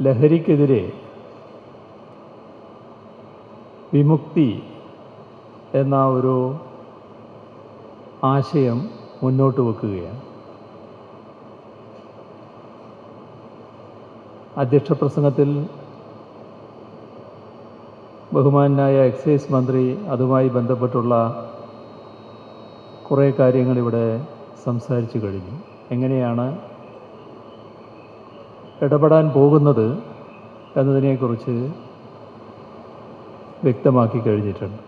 ലഹരിക്കെതിരെ വിമുക്തി എന്ന ഒരു ആശയം മുന്നോട്ട് വെക്കുകയാണ്. അധ്യക്ഷ പ്രസംഗത്തിൽ ബഹുമാനായ എക്സൈസ് മന്ത്രി അതുമായി ബന്ധപ്പെട്ടുള്ള കുറേ കാര്യങ്ങൾ ഇവിടെ സംസാരിച്ചു കഴിഞ്ഞു. എങ്ങനെയാണ് ഇടപെടാൻ പോകുന്നത് എന്നതിനെക്കുറിച്ച് വ്യക്തമാക്കി കഴിഞ്ഞിട്ടുണ്ട്.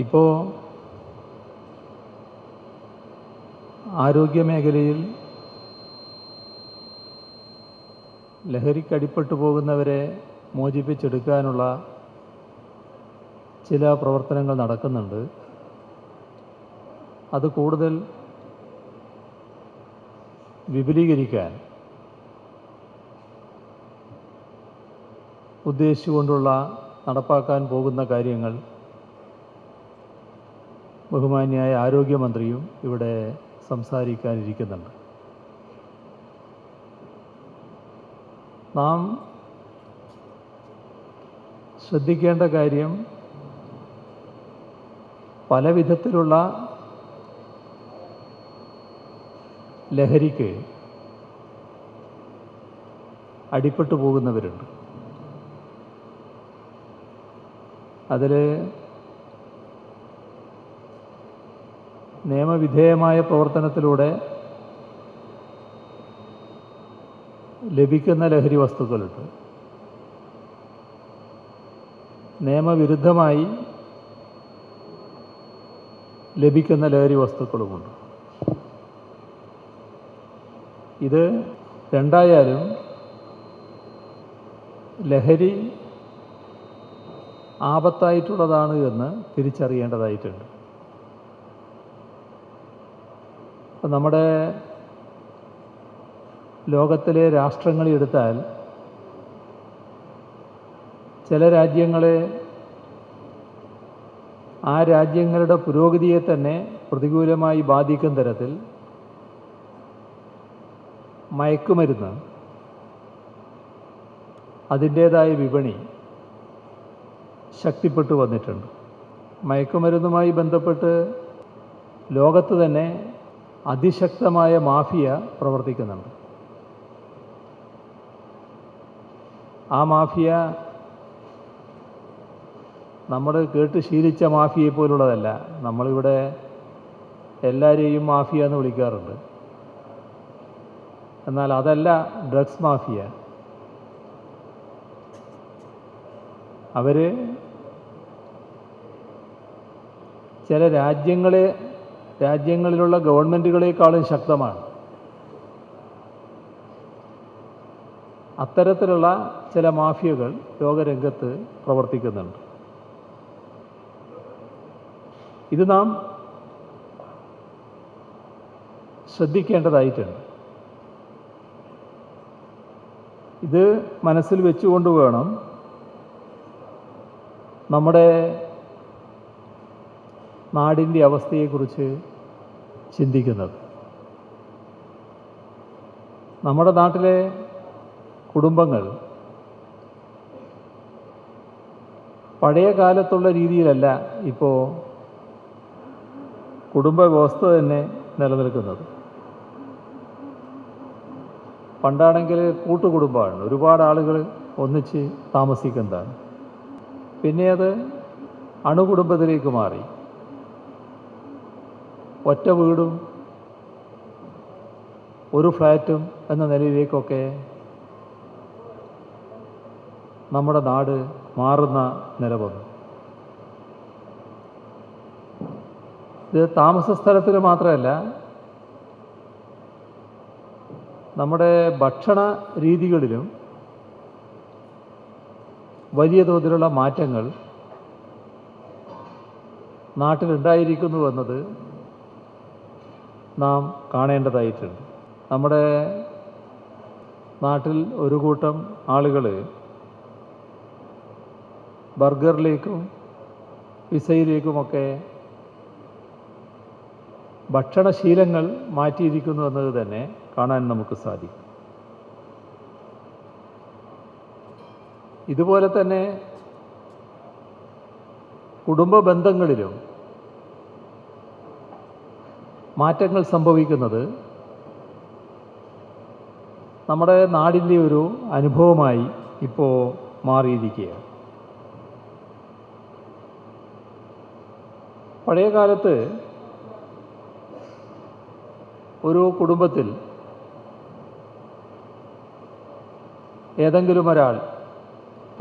ഇപ്പോൾ ആരോഗ്യമേഖലയിൽ ലഹരിക്കടിപ്പെട്ടു പോകുന്നവരെ മോചിപ്പിച്ചെടുക്കാനുള്ള ചില പ്രവർത്തനങ്ങൾ നടക്കുന്നുണ്ട്. അത് കൂടുതൽ വിപുലീകരിക്കാൻ ഉദ്ദേശിച്ചുകൊണ്ടുള്ള നടപ്പാക്കാൻ പോകുന്ന കാര്യങ്ങൾ ബഹുമാന്യായ ആരോഗ്യമന്ത്രിയും ഇവിടെ സംസാരിക്കാനിരിക്കുന്നുണ്ട്. നാം ശ്രദ്ധിക്കേണ്ട കാര്യം, പല വിധത്തിലുള്ള ലഹരിക്ക് അടിപ്പെട്ടു പോകുന്നവരുണ്ട്. അതിൽ നിയമവിധേയമായ പ്രവർത്തനത്തിലൂടെ ലഭിക്കുന്ന ലഹരി വസ്തുക്കളുണ്ട്. നിയമവിരുദ്ധമായി ലഭിക്കുന്ന ലഹരി വസ്തുക്കളുമുണ്ട്. ഇത് രണ്ടായാലും ലഹരി ആപത്തായിട്ടുള്ളതാണ് എന്ന് തിരിച്ചറിയേണ്ടതായിട്ടുണ്ട്. അപ്പം നമ്മുടെ ലോകത്തിലെ രാഷ്ട്രങ്ങളെ എടുത്താൽ ചില രാജ്യങ്ങളെ ആ രാജ്യങ്ങളുടെ പുരോഗതിയെ തന്നെ പ്രതികൂലമായി ബാധിക്കും തരത്തിൽ മയക്കുമരുന്ന് അതിൻ്റേതായ വിപണി ശക്തിപ്പെട്ടു വന്നിട്ടുണ്ട്. മയക്കുമരുന്നുമായി ബന്ധപ്പെട്ട് ലോകത്ത് തന്നെ അതിശക്തമായ മാഫിയ പ്രവർത്തിക്കുന്നുണ്ട്. ആ മാഫിയ നമ്മൾ കേട്ട് ശീലിച്ച മാഫിയെ പോലുള്ളതല്ല. നമ്മളിവിടെ എല്ലാവരെയും മാഫിയ എന്ന് വിളിക്കാറുണ്ട്. എന്നാൽ അതല്ല ഡ്രഗ്സ് മാഫിയ. അവർ ചില രാജ്യങ്ങളിലുള്ള ഗവൺമെൻറ്റുകളെക്കാളും ശക്തമാണ്. അത്തരത്തിലുള്ള ചില മാഫിയകൾ ലോകരംഗത്ത് പ്രവർത്തിക്കുന്നുണ്ട്. ഇത് നാം ശ്രദ്ധിക്കേണ്ടതായിട്ടുണ്ട്. ഇത് മനസ്സിൽ വെച്ചുകൊണ്ട് വേണം നമ്മുടെ നാടിൻ്റെ അവസ്ഥയെക്കുറിച്ച് ചിന്തിക്കുന്നത്. നമ്മുടെ നാട്ടിലെ കുടുംബങ്ങൾ പഴയ കാലത്തുള്ള രീതിയിലല്ല ഇപ്പോൾ കുടുംബ വ്യവസ്ഥ തന്നെ നിലനിൽക്കുന്നത്. പണ്ടാണെങ്കിൽ കൂട്ടുകുടുംബമാണ്, ഒരുപാട് ആളുകൾ ഒന്നിച്ച് താമസിക്കുന്നതാണ്. പിന്നെ അത് അണുകുടുംബത്തിലേക്ക് മാറി. ഒറ്റ വീടും ഒരു ഫ്ലാറ്റും എന്ന നിലയിലേക്കൊക്കെ നമ്മുടെ നാട് മാറുന്ന നില വന്നു. ഇത് താമസ സ്ഥലത്തിൽ മാത്രമല്ല, നമ്മുടെ ഭക്ഷണ രീതികളിലും വലിയ തോതിലുള്ള മാറ്റങ്ങൾ നാട്ടിലുണ്ടായിരിക്കുന്നുവെന്നത് നാം കാണേണ്ടതായിട്ടുണ്ട്. നമ്മുടെ നാട്ടിൽ ഒരു കൂട്ടം ആളുകൾ ബർഗറിലേക്കും പിസയിലേക്കുമൊക്കെ ഭക്ഷണശീലങ്ങൾ മാറ്റിയിരിക്കുന്നു എന്നത് തന്നെ കാണാൻ നമുക്ക് സാധിക്കും. ഇതുപോലെ തന്നെ കുടുംബ ബന്ധങ്ങളിലും മാറ്റങ്ങൾ സംഭവിക്കുന്നത് നമ്മുടെ നാടിൻ്റെ ഒരു അനുഭവമായി ഇപ്പോൾ മാറിയിരിക്കുകയാണ്. പഴയ കാലത്ത് ഒരു കുടുംബത്തിൽ ഏതെങ്കിലും ഒരാൾ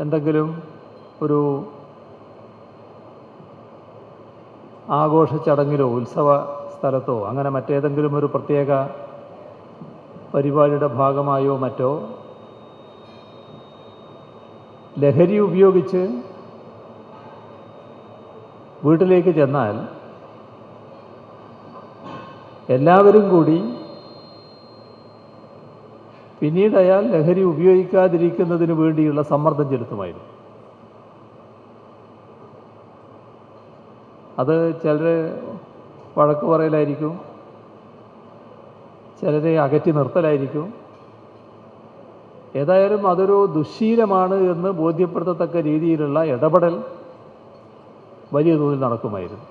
എന്തെങ്കിലും ഒരു ആഘോഷ ചടങ്ങിലോ ഉത്സവ സ്ഥലത്തോ അങ്ങനെ മറ്റേതെങ്കിലും ഒരു പ്രത്യേക പരിപാടിയുടെ ഭാഗമായോ മറ്റോ ലഹരി ഉപയോഗിച്ച് വീട്ടിലേക്ക് ചെന്നാൽ എല്ലാവരും കൂടി പിന്നീട് അയാൾ ലഹരി ഉപയോഗിക്കാതിരിക്കുന്നതിന് വേണ്ടിയുള്ള സമ്മർദ്ദം ചെലുത്തുമായിരുന്നു. അത് ചിലർ വഴക്ക് പറയലായിരിക്കും, ചിലരെ അകറ്റി നിർത്തലായിരിക്കും. ഏതായാലും അതൊരു ദുശ്ശീലമാണ് എന്ന് ബോധ്യപ്പെടുത്തത്തക്ക രീതിയിലുള്ള ഇടപെടൽ വലിയ തോതിൽ നടക്കുമായിരുന്നു.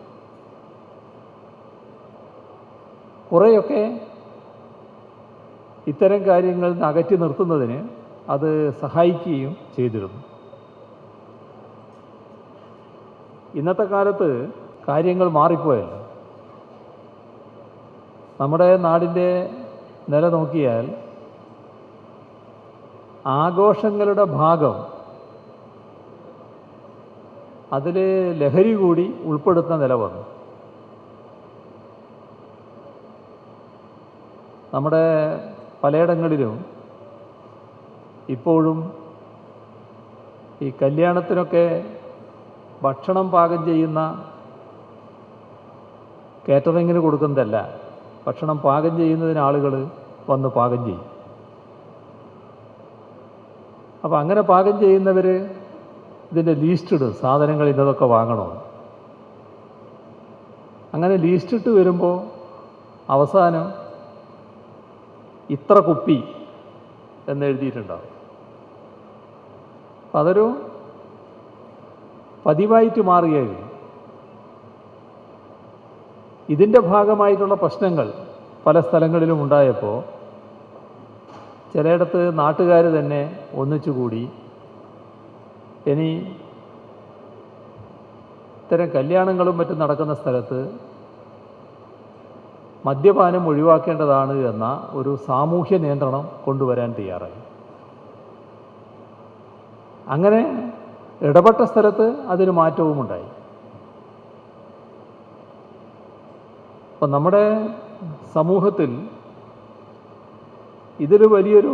കുറേയൊക്കെ ഇത്തരം കാര്യങ്ങൾ അകറ്റി നിർത്തുന്നതിന് അത് സഹായിക്കുകയും ചെയ്തിരുന്നു. ഇന്നത്തെ കാലത്ത് കാര്യങ്ങൾ മാറിപ്പോയല്ലോ. നമ്മുടെ നാടിൻ്റെ നില നോക്കിയാൽ ആഘോഷങ്ങളുടെ ഭാഗം അതിൽ ലഹരി കൂടി ഉൾപ്പെടുത്തുന്ന നില വന്നു. നമ്മുടെ പലയിടങ്ങളിലും ഇപ്പോഴും ഈ കല്യാണത്തിനൊക്കെ ഭക്ഷണം പാകം ചെയ്യുന്ന കാറ്ററിങ്ങിന് കൊടുക്കുന്നതല്ല, ഭക്ഷണം പാകം ചെയ്യുന്നതിന് ആളുകൾ വന്ന് പാകം ചെയ്യും. അപ്പോൾ അങ്ങനെ പാകം ചെയ്യുന്നവർ ഇതിൻ്റെ ലീസ്റ്റ് ഇടും, സാധനങ്ങൾ ഇന്നതൊക്കെ വാങ്ങണമെന്ന്. അങ്ങനെ ലീസ്റ്റ് ഇട്ട് വരുമ്പോൾ അവസാനം ഇത്ര കുപ്പി എന്നെഴുതിയിട്ടുണ്ടാവും. അപ്പം അതൊരു പതിവായിട്ട് മാറുകയായിരുന്നു. ഇതിൻ്റെ ഭാഗമായിട്ടുള്ള പ്രശ്നങ്ങൾ പല സ്ഥലങ്ങളിലും ഉണ്ടായപ്പോൾ ചിലയിടത്ത് നാട്ടുകാർ തന്നെ ഒന്നിച്ചുകൂടി ഇനി ഇത്തരം കല്യാണങ്ങളും മറ്റും നടക്കുന്ന സ്ഥലത്ത് മദ്യപാനം ഒഴിവാക്കേണ്ടതാണ് എന്ന ഒരു സാമൂഹ്യ നിയന്ത്രണം കൊണ്ടുവരാൻ തയ്യാറായി. അങ്ങനെ ഇടപെട്ട സ്ഥലത്ത് അതിന് മാറ്റവും ഉണ്ടായി. അപ്പം നമ്മുടെ സമൂഹത്തിൽ ഇതിൽ വലിയൊരു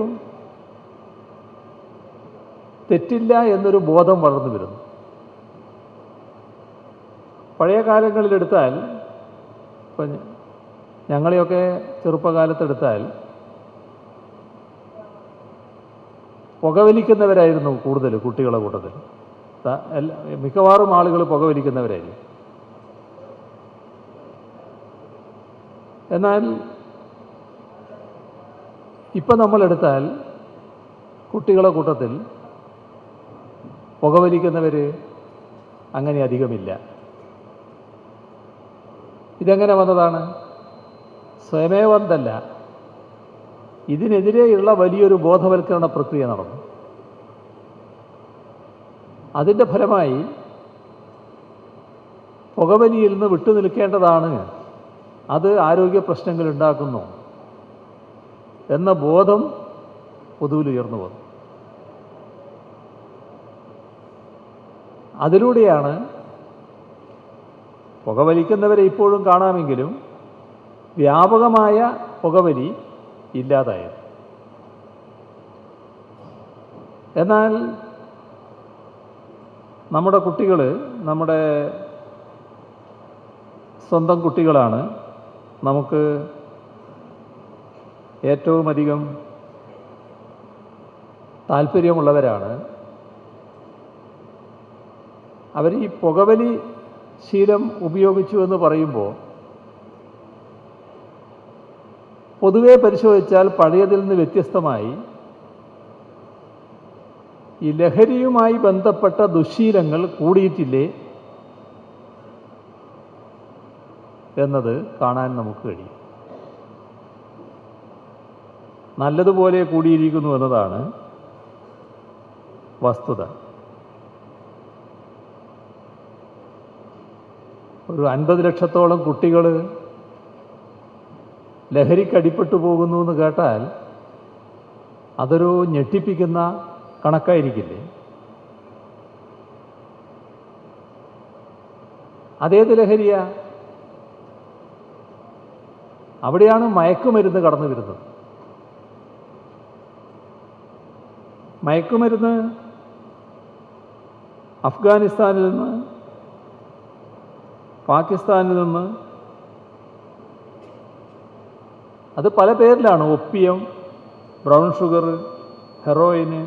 തെറ്റില്ല എന്നൊരു ബോധം വളർന്നു വരുന്നു. പഴയ കാലങ്ങളിലെടുത്താൽ, ഇപ്പം ഞങ്ങളെയൊക്കെ ചെറുപ്പകാലത്തെടുത്താൽ പുകവലിക്കുന്നവരായിരുന്നു കൂടുതൽ കുട്ടികളെ കൂട്ടത്തിൽ. മിക്കവാറും ആളുകൾ പുകവലിക്കുന്നവരായിരുന്നു. എന്നാൽ ഇപ്പം നമ്മളെടുത്താൽ കുട്ടികളെ കൂട്ടത്തിൽ പുകവലിക്കുന്നവർ അങ്ങനെ അധികമില്ല. ഇതെങ്ങനെ വന്നതാണ്? സ്വയമേ വന്നതല്ല, ഇതിനെതിരെയുള്ള വലിയൊരു ബോധവൽക്കരണ പ്രക്രിയ നടന്നു. അതിൻ്റെ ഫലമായി പുകവലിയിൽ നിന്ന് വിട്ടുനിൽക്കേണ്ടതാണ്, അത് ആരോഗ്യ പ്രശ്നങ്ങൾ ഉണ്ടാക്കുന്നു എന്ന ബോധം പൊതുവിൽ ഉയർന്നു വന്നു. അതിലൂടെയാണ് പുകവലിക്കുന്നവരെ ഇപ്പോഴും കാണാമെങ്കിലും വ്യാപകമായ പുകവലി ഇല്ലാതായത്. എന്നാൽ നമ്മുടെ കുട്ടികൾ നമ്മുടെ സ്വന്തം കുട്ടികളാണ്, നമുക്ക് ഏറ്റവും അധികം താല്പര്യമുള്ളവരാണ്. അവർ ഈ പുകവലി ശീലം ഉപയോഗിച്ചു എന്ന് പറയുമ്പോൾ പൊതുവെ പരിശോധിച്ചാൽ പഴയതിൽ നിന്ന് വ്യത്യസ്തമായി ഈ ലഹരിയുമായി ബന്ധപ്പെട്ട ദുശ്ശീലങ്ങൾ കൂടിയിട്ടില്ലേ എന്നത് കാണാൻ നമുക്ക് കഴിയും. നല്ലതുപോലെ കൂടിയിരിക്കുന്നു എന്നതാണ് വസ്തുത. ഒരു 50 ലക്ഷത്തോളം കുട്ടികൾ ലഹരിക്കടിപ്പെട്ടു പോകുന്നു എന്ന് കേട്ടാൽ അതൊരു ഞെട്ടിപ്പിക്കുന്ന കണക്കായിരിക്കില്ലേ? അതേത് ലഹരിയാ? അവിടെയാണ് മയക്കുമരുന്ന് കടന്നു വരുന്നത്. മയക്കുമരുന്ന് അഫ്ഗാനിസ്ഥാനിൽ നിന്ന്, പാകിസ്ഥാനിൽ നിന്ന്, അത് പല പേരിലാണ്. ഒപ്പിയം, ബ്രൗൺ ഷുഗർ, ഹെറോയിന്,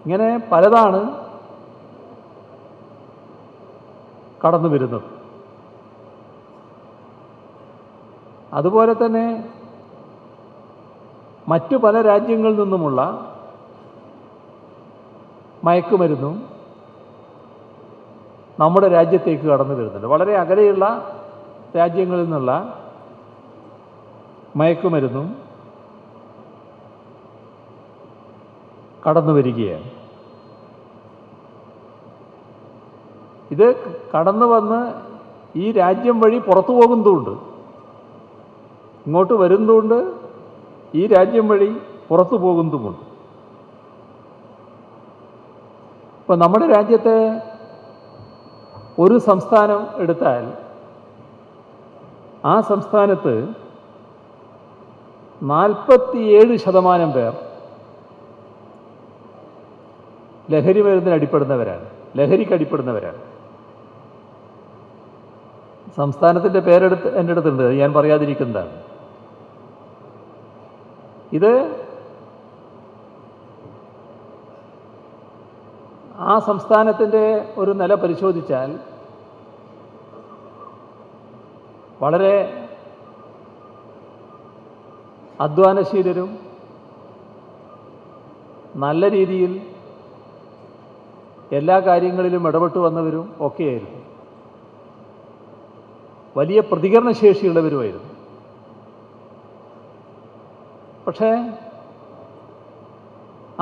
ഇങ്ങനെ പലതാണ് കടന്നു വരുന്നത്. അതുപോലെ തന്നെ മറ്റു പല രാജ്യങ്ങളിൽ നിന്നുമുള്ള മയക്കുമരുന്നും നമ്മുടെ രാജ്യത്തേക്ക് കടന്നു വരുന്നുണ്ട്. വളരെ അകലെയുള്ള രാജ്യങ്ങളിൽ നിന്നുള്ള മയക്കുമരുന്നും കടന്നു വരികയാണ്. ഇത് കടന്നു വന്ന് ഈ രാജ്യം വഴി പുറത്തു പോകുന്നതുകൊണ്ട്, ഇങ്ങോട്ട് വരുന്നതുകൊണ്ട്, ഈ രാജ്യം വഴി പുറത്തു പോകുന്നതുമുണ്ട്. ഇപ്പം നമ്മുടെ രാജ്യത്തെ ഒരു സംസ്ഥാനം എടുത്താൽ ആ സംസ്ഥാനത്ത് 47% പേർ ലഹരി മരുന്നിന് അടിപ്പെടുന്നവരാണ്, ലഹരിക്കടിപ്പെടുന്നവരാണ്. സംസ്ഥാനത്തിൻ്റെ പേരെടുത്ത് എൻ്റെ അടുത്തുണ്ട്, ഞാൻ പറയാതിരിക്കുന്നതാണ്. ഇത് ആ സംസ്ഥാനത്തിൻ്റെ ഒരു നില പരിശോധിച്ചാൽ വളരെ അധ്വാനശീലരും നല്ല രീതിയിൽ എല്ലാ കാര്യങ്ങളിലും ഇടപെട്ട് വന്നവരും ഒക്കെയായിരുന്നു. വലിയ പ്രതികരണശേഷിയുള്ളവരുമായിരുന്നു. പക്ഷേ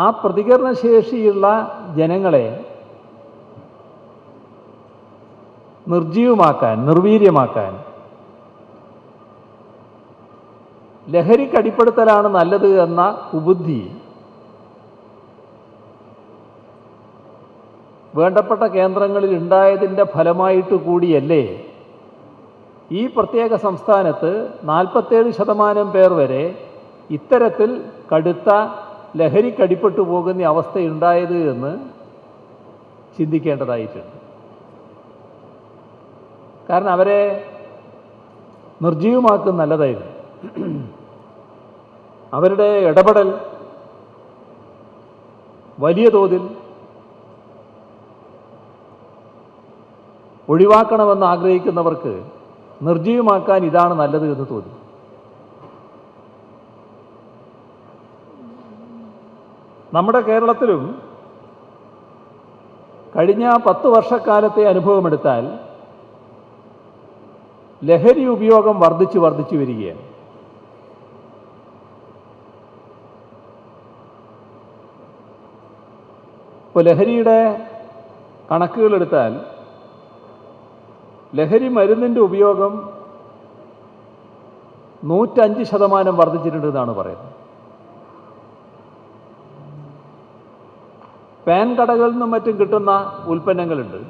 ആ പ്രതികരണശേഷിയുള്ള ജനങ്ങളെ നിർജീവമാക്കാൻ, നിർവീര്യമാക്കാൻ ലഹരിക്കടിപ്പെടുത്തലാണ് നല്ലത് എന്ന കുബുദ്ധി വേണ്ടപ്പെട്ട കേന്ദ്രങ്ങളിൽ ഉണ്ടായതിൻ്റെ ഫലമായിട്ട് കൂടിയല്ലേ ഈ പ്രത്യേക സംസ്ഥാനത്ത് 47% പേർ വരെ ഇത്തരത്തിൽ കടുത്ത ലഹരിക്കടിപ്പെട്ടു പോകുന്ന അവസ്ഥയുണ്ടായത് എന്ന് ചിന്തിക്കേണ്ടതായിട്ടുണ്ട്. കാരണം അവരെ നിർജീവമാക്കുന്ന നല്ലതായിരുന്നു. അവരുടെ ഇടപെടൽ വലിയ തോതിൽ ഒഴിവാക്കണമെന്ന് ആഗ്രഹിക്കുന്നവർക്ക് നിർജീവമാക്കാൻ ഇതാണ് നല്ലത് എന്ന് തോന്നി. നമ്മുടെ കേരളത്തിലും കഴിഞ്ഞ 10 വർഷക്കാലത്തെ അനുഭവമെടുത്താൽ ലഹരി ഉപയോഗം വർദ്ധിച്ചു വരികയാണ്. ഇപ്പോൾ ലഹരിയുടെ കണക്കുകളെടുത്താൽ ലഹരി മരുന്നിൻ്റെ ഉപയോഗം 105% വർദ്ധിച്ചിട്ടുണ്ടെന്നാണ് പറയുന്നത്. പാൻ കടകളിൽ നിന്നും മറ്റും കിട്ടുന്ന ഉൽപ്പന്നങ്ങളുണ്ട്.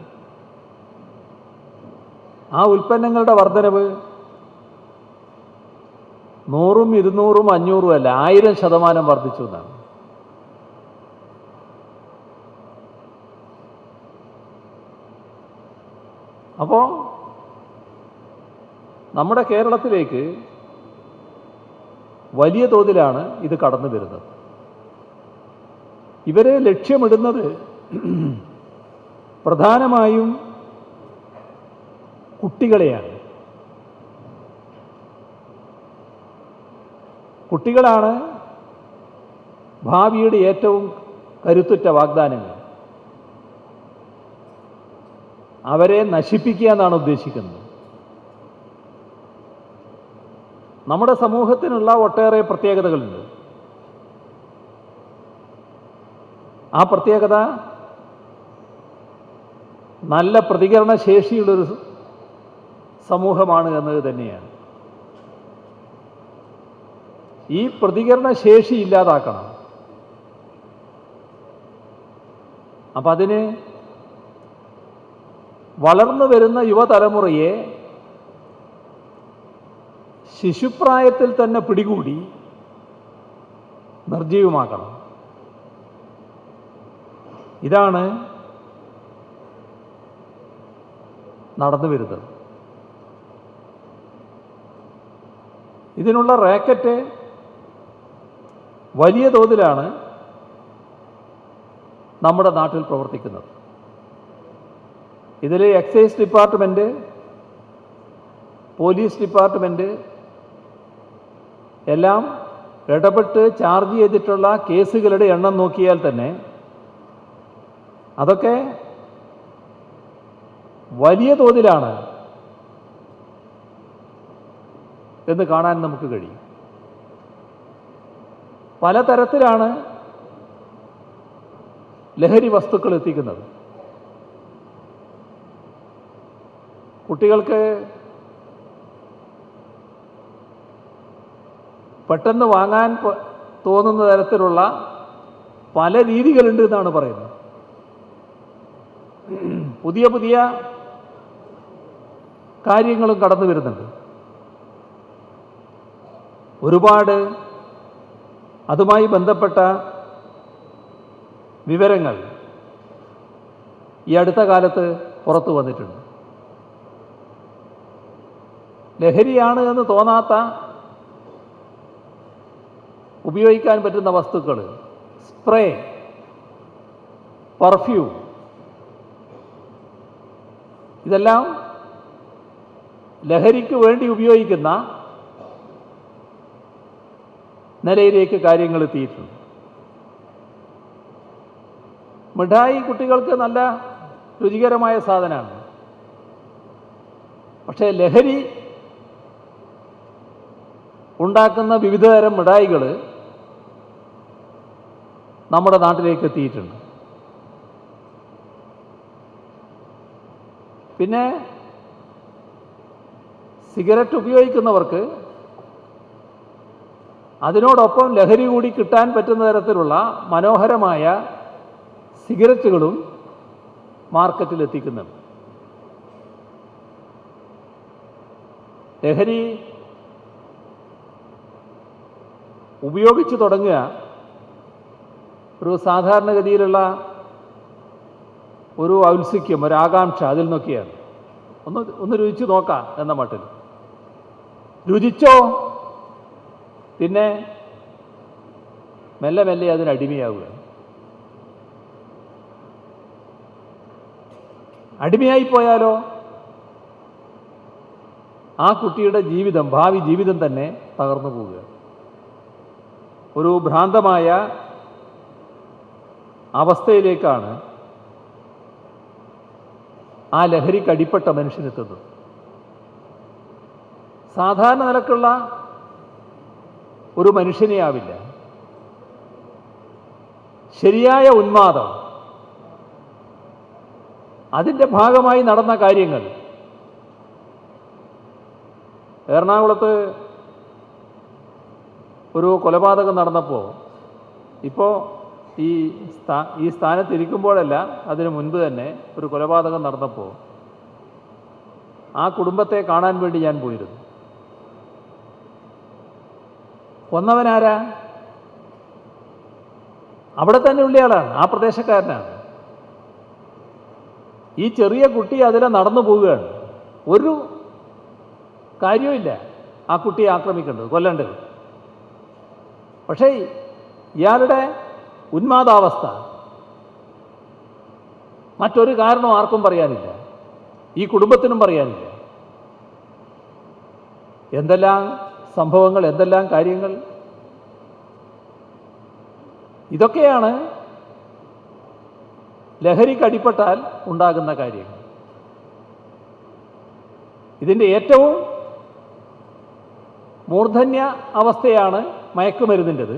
ആ ഉൽപ്പന്നങ്ങളുടെ വർധനവ് 100, 200, 500 അല്ല, 1000% വർദ്ധിച്ചു എന്നാണ്. അപ്പോൾ നമ്മുടെ കേരളത്തിലേക്ക് വലിയ തോതിലാണ് ഇത് കടന്നു വരുന്നത്. ഇവരെ ലക്ഷ്യമിടുന്നത് പ്രധാനമായും കുട്ടികളെയാണ്. കുട്ടികളാണ് ഭാവിയുടെ ഏറ്റവും കരുത്തുറ്റ വാഗ്ദാനങ്ങൾ അവരെ നശിപ്പിക്കുക എന്നാണ് ഉദ്ദേശിക്കുന്നത്. നമ്മുടെ സമൂഹത്തിനുള്ള ഒട്ടേറെ പ്രത്യേകതകളുണ്ട്. ആ പ്രത്യേകത നല്ല പ്രതികരണ ശേഷിയുള്ളൊരു സമൂഹമാണ് എന്നത് തന്നെയാണ്. ഈ പ്രതികരണ ശേഷി ഇല്ലാതാക്കണം. അപ്പം അതിന് വളർന്നു വരുന്ന യുവതലമുറയെ ശിശുപ്രായത്തിൽ തന്നെ പിടികൂടി നിർജ്ജീവമാക്കണം. ഇതാണ് നടന്നു വരുന്നത്. ഇതിനുള്ള റാക്കറ്റ് വലിയ തോതിലാണ് നമ്മുടെ നാട്ടിൽ പ്രവർത്തിക്കുന്നത്. ഇതിൽ എക്സൈസ് ഡിപ്പാർട്ട്മെൻറ്റ്, പോലീസ് ഡിപ്പാർട്ട്മെൻറ്റ് എല്ലാം ഇടപെട്ട് ചാർജ് ചെയ്തിട്ടുള്ള കേസുകളുടെ എണ്ണം നോക്കിയാൽ തന്നെ അതൊക്കെ വലിയ തോതിലാണ് എന്ന് കാണാൻ നമുക്ക് കഴിയും. പലതരത്തിലാണ് ലഹരി വസ്തുക്കൾ എത്തിക്കുന്നത്. കുട്ടികൾക്ക് പെട്ടെന്ന് വാങ്ങാൻ തോന്നുന്ന തരത്തിലുള്ള പല രീതികളുണ്ട് എന്നാണ് പറയുന്നത്. പുതിയ പുതിയ കാര്യങ്ങളും കടന്നു വരുന്നുണ്ട്. ഒരുപാട് അതുമായി ബന്ധപ്പെട്ട വിവരങ്ങൾ ഈ അടുത്ത കാലത്ത് പുറത്തു വന്നിട്ടുണ്ട്. ലഹരിയാണ് എന്ന് തോന്നാത്ത ഉപയോഗിക്കാൻ പറ്റുന്ന വസ്തുക്കൾ, സ്പ്രേ, പെർഫ്യൂം, ഇതെല്ലാം ലഹരിക്ക് വേണ്ടി ഉപയോഗിക്കുന്ന നിലയിലേക്ക് കാര്യങ്ങൾ എത്തിയിട്ടുണ്ട്. മിഠായി കുട്ടികൾക്ക് നല്ല രുചികരമായ സാധനമാണ്. പക്ഷേ ലഹരി ഉണ്ടാക്കുന്ന വിവിധതരം മിഠായികൾ നമ്മുടെ നാട്ടിലേക്ക് എത്തിയിട്ടുണ്ട്. പിന്നെ സിഗരറ്റ് ഉപയോഗിക്കുന്നവർക്ക് അതിനോടൊപ്പം ലഹരി കൂടി കിട്ടാൻ പറ്റുന്ന തരത്തിലുള്ള മനോഹരമായ സിഗരറ്റുകളും മാർക്കറ്റിൽ എത്തിക്കുന്നുണ്ട്. ലഹരി ഉപയോഗിച്ചു തുടങ്ങുക ഒരു സാധാരണഗതിയിലുള്ള ഒരു ഔത്സുക്യം, ഒരു ആകാംക്ഷ അതിൽ നോക്കിയാണ്. ഒന്ന് രുചിച്ചു നോക്കാം എന്ന മട്ടിൽ രുചിച്ചോ, പിന്നെ മെല്ലെ മെല്ലെ അതിനടിമയാവുക. അടിമയായിപ്പോയാലോ ആ കുട്ടിയുടെ ജീവിതം, ഭാവി ജീവിതം തന്നെ തകർന്നു പോവുക. ഒരു ഭ്രാന്തമായ അവസ്ഥയിലേക്കാണ് ആ ലഹരിക്കടിപ്പെട്ട മനുഷ്യനെത്തുന്നത്. സാധാരണ നിലക്കുള്ള ഒരു മനുഷ്യനെ ആവില്ല. ശരിയായ ഉന്മാദം, അതിൻ്റെ ഭാഗമായി നടന്ന കാര്യങ്ങൾ. എറണാകുളത്ത് ഒരു കൊലപാതകം നടന്നപ്പോൾ, ഇപ്പോൾ ഈ സ്ഥാനത്തിരിക്കുമ്പോഴല്ല, അതിനു മുൻപ് തന്നെ ഒരു കൊലപാതകം നടന്നപ്പോൾ ആ കുടുംബത്തെ കാണാൻ വേണ്ടി ഞാൻ പോയിരുന്നു. കൊന്നവനാരാ? അവിടെ തന്നെ ഉള്ളയാളാണ്, ആ പ്രദേശക്കാരനാണ്. ഈ ചെറിയ കുട്ടി അതിലെ നടന്നു പോവുകയാണ്. ഒരു കാര്യമില്ല ആ കുട്ടിയെ ആക്രമിക്കേണ്ടത്, കൊല്ലേണ്ടത്. പക്ഷേ ഇയാളുടെ ഉന്മാദാവസ്ഥ മറ്റൊരു കാരണം ആർക്കും പറയാനില്ല, ഈ കുടുംബത്തിനും പറയാനില്ല. എന്തെല്ലാം സംഭവങ്ങൾ, എന്തെല്ലാം കാര്യങ്ങൾ. ഇതൊക്കെയാണ് ലഹരിക്കടിപ്പെട്ടാൽ ഉണ്ടാകുന്ന കാര്യങ്ങൾ. ഇതിൻ്റെ ഏറ്റവും മൂർധന്യ അവസ്ഥയാണ് മയക്കുമരുന്നിൻ്റെത്.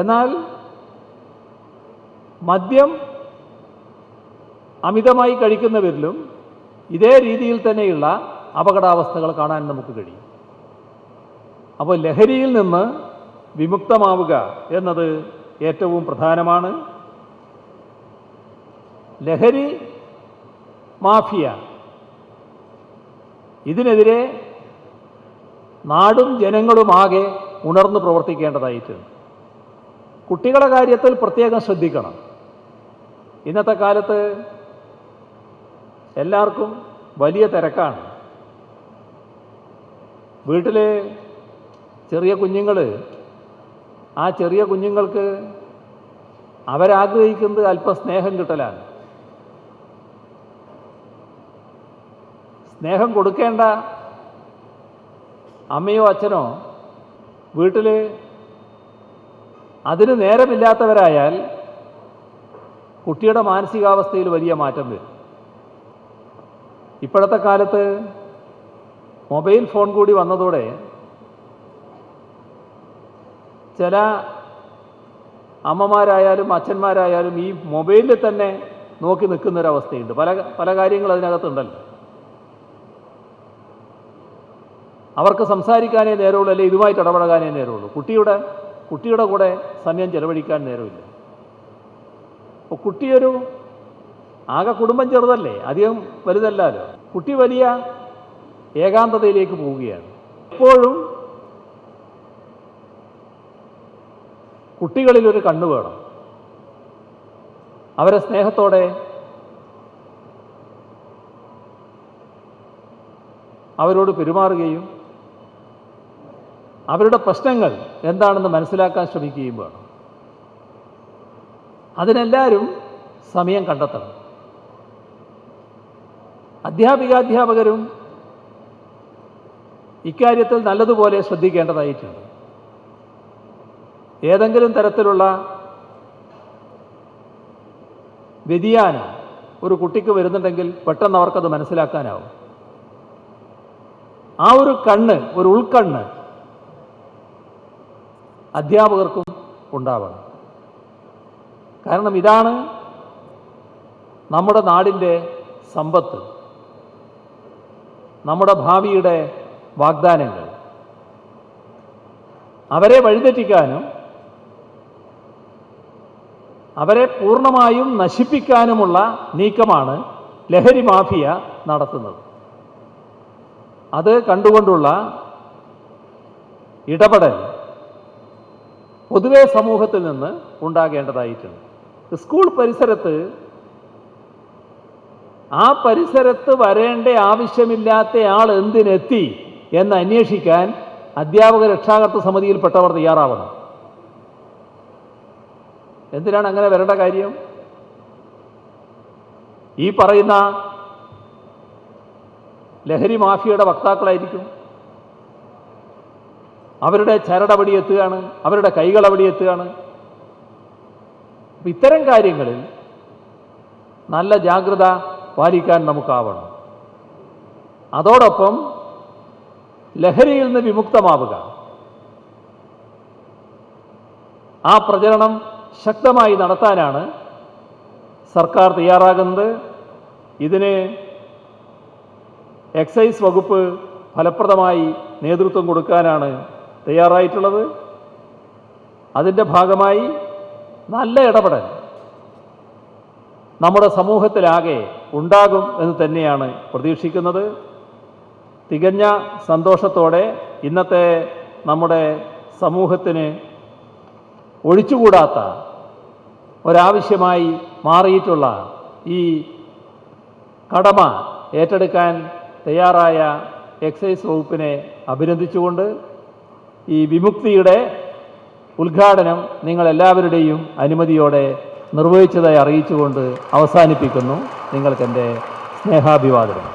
എന്നാൽ മദ്യം അമിതമായി കഴിക്കുന്നവരിലും ഇതേ രീതിയിൽ തന്നെയുള്ള അപകടാവസ്ഥകൾ കാണാൻ നമുക്ക് കഴിയും. അപ്പോൾ ലഹരിയിൽ നിന്ന് വിമുക്തമാവുക എന്നത് ഏറ്റവും പ്രധാനമാണ്. ലഹരി മാഫിയ, ഇതിനെതിരെ നാടും ജനങ്ങളുമാകെ ഉണർന്നു പ്രവർത്തിക്കേണ്ടതായിട്ടുണ്ട്. കുട്ടികളുടെ കാര്യത്തിൽ പ്രത്യേകം ശ്രദ്ധിക്കണം. ഇന്നത്തെ കാലത്ത് എല്ലാവർക്കും വലിയ തിരക്കാണ്. വീട്ടിൽ ചെറിയ കുഞ്ഞുങ്ങൾ, ആ ചെറിയ കുഞ്ഞുങ്ങൾക്ക് അവരാഗ്രഹിക്കുന്നത് അല്പം സ്നേഹം കിട്ടലാണ്. സ്നേഹം കൊടുക്കേണ്ട അമ്മയോ അച്ഛനോ വീട്ടിൽ അതിന് നേരമില്ലാത്തവരായാൽ കുട്ടിയുടെ മാനസികാവസ്ഥയിൽ വലിയ മാറ്റം വരും. ഇപ്പോഴത്തെ കാലത്ത് മൊബൈൽ ഫോൺ കൂടി വന്നതോടെ ചില അമ്മമാരായാലും അച്ഛന്മാരായാലും ഈ മൊബൈലിൽ തന്നെ നോക്കി നിൽക്കുന്നൊരവസ്ഥയുണ്ട്. പല കാര്യങ്ങൾ അതിനകത്തുണ്ടല്ലോ. അവർക്ക് സംസാരിക്കാനേ നേരമുള്ളൂ, അല്ലെങ്കിൽ ഇതുമായിട്ട് ഇടപെടാനേ നേരമുള്ളൂ. കുട്ടിയുടെ കൂടെ സമയം ചെലവഴിക്കാൻ നേരമില്ല. അപ്പോൾ കുട്ടിയൊരു ആകെ കുടുംബം ചെറുതല്ലേ, അധികം വലുതല്ലല്ലോ. കുട്ടി വലിയ ഏകാന്തതയിലേക്ക് പോവുകയാണ്. എപ്പോഴും കുട്ടികളിലൊരു കണ്ണ് വേണം. അവരെ സ്നേഹത്തോടെ അവരോട് പെരുമാറുകയും അവരുടെ പ്രശ്നങ്ങൾ എന്താണെന്ന് മനസ്സിലാക്കാൻ ശ്രമിക്കുകയും വേണം. അതിനെല്ലാവരും സമയം കണ്ടെത്തണം. അധ്യാപകരും ഇക്കാര്യത്തിൽ നല്ലതുപോലെ ശ്രദ്ധിക്കേണ്ടതായിട്ടുണ്ട്. ഏതെങ്കിലും തരത്തിലുള്ള വ്യതിയാനം ഒരു കുട്ടിക്ക് വരുന്നുണ്ടെങ്കിൽ പെട്ടെന്ന് അവർക്കത് മനസ്സിലാക്കാനാവും. ആ ഒരു കണ്ണ്, ഒരു ഉൾക്കണ്ണ് അധ്യാപകർക്കും ഉണ്ടാവണം. കാരണം ഇതാണ് നമ്മുടെ നാടിൻ്റെ സമ്പത്ത്, നമ്മുടെ ഭാവിയുടെ വാഗ്ദാനങ്ങൾ. അവരെ വഴിതെറ്റിക്കാനും അവരെ പൂർണ്ണമായും നശിപ്പിക്കാനുമുള്ള നീക്കമാണ് ലഹരി മാഫിയ നടത്തുന്നത്. അത് കണ്ടുകൊണ്ടുള്ള ഇടപെടൽ പൊതുവെ സമൂഹത്തിൽ നിന്ന് ഉണ്ടാകേണ്ടതായിട്ടുണ്ട്. സ്കൂൾ പരിസരത്ത് ആ പരിസരത്ത് വരേണ്ട ആവശ്യമില്ലാത്ത ആൾ എന്തിനെത്തി എന്ന് അന്വേഷിക്കാൻ അധ്യാപക രക്ഷാകർതൃ സമിതിയിൽപ്പെട്ടവർ തയ്യാറാവണം. എന്തിനാണ് അങ്ങനെ വരേണ്ട കാര്യം? ഈ പറയുന്ന ലഹരി മാഫിയയുടെ വക്താക്കളായിരിക്കും. അവരുടെ ചരടപടി എത്തുകയാണ്, അവരുടെ കൈകളപടി എത്തുകയാണ്. ഇത്തരം കാര്യങ്ങളിൽ നല്ല ജാഗ്രത പാലിക്കാൻ നമുക്കാവണം. അതോടൊപ്പം ലഹരിയിൽ നിന്ന് വിമുക്തമാവുക, ആ പ്രചരണം ശക്തമായി നടത്താനാണ് സർക്കാർ തയ്യാറാകുന്നത്. ഇതിന് എക്സൈസ് വകുപ്പ് ഫലപ്രദമായി നേതൃത്വം കൊടുക്കാനാണ് തയ്യാറായിട്ടുള്ളത്. അതിൻ്റെ ഭാഗമായി നല്ല ഇടപെടൽ നമ്മുടെ സമൂഹത്തിലാകെ ഉണ്ടാകും എന്ന് തന്നെയാണ് പ്രതീക്ഷിക്കുന്നത്. തികഞ്ഞ സന്തോഷത്തോടെ ഇന്നത്തെ നമ്മുടെ സമൂഹത്തിന് ഒഴിച്ചുകൂടാത്ത ഒരാവശ്യമായി മാറിയിട്ടുള്ള ഈ കടമ ഏറ്റെടുക്കാൻ തയ്യാറായ എക്സൈസ് വകുപ്പിനെ അഭിനന്ദിച്ചുകൊണ്ട് ഈ വിമുക്തിയുടെ ഉദ്ഘാടനം നിങ്ങളെല്ലാവരുടെയും അനുമതിയോടെ നിർവഹിച്ചതായി അറിയിച്ചുകൊണ്ട് അവസാനിപ്പിക്കുന്നു. നിങ്ങൾക്കെൻ്റെ സ്നേഹാഭിവാദനം.